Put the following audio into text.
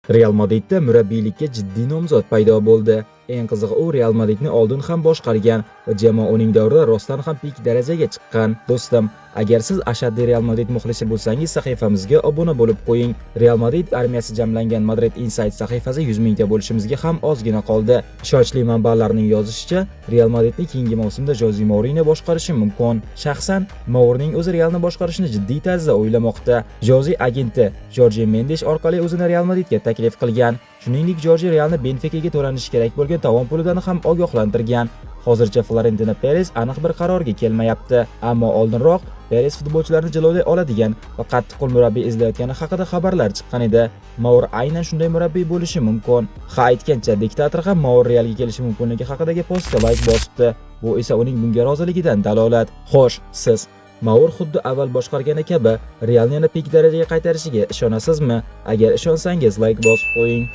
Real Madridda murabbiylikka jiddiy nomzod paydo bo'ldi. Eng qizig'i, u Real Madridni oldin ham boshqargan va jamoa uning davrida rostdan ham pik darajaga chiqqan. Do'stim, agar siz ashaddiy Real Madrid muxlisi bo'lsangiz, sahifamizga obuna bo'lib qo'ying. Real Madrid armiyasi jamlangan Madrid Insight sahifasi 100 mingta bo'lishimizga ham ozgina qoldi. Ishonchli manbalarning yozishicha, Real Madridni keyingi mavsumda Jose Mourinho boshqarishi mumkin. Shaxsan Mourinho o'zi Realni boshqarishni jiddiy tarzda o'ylamoqda. Jose agenti Jorge Mendes orqali o'zini Real Madridga taklif qilgan. Shuningdek, Jorge Realni Benficaga to'lanishi kerak bo'lgan tovon pulidan ham ogohlantirgan. Hozircha Florentino Perez aniq bir qarorga kelmayapti, ammo oldinroq Perez futbolchilarni jilovlay oladigan va qattiq qo'l murabbiy izlayotgani haqida xabarlar chiqqan edi. Mour aynan shunday murabbiy bo'lishi mumkin. Aytgancha, diktator ham Mour Realga kelishi mumkinligi haqidagi postga like bosibdi. Bu esa uning bunga roziligidan dalolat. Xo'sh, siz Mour xuddi avval boshqargani kabi Realni yana pik darajaga qaytarishiga ishonasizmi? Agar ishonsangiz like bosib qo'ying.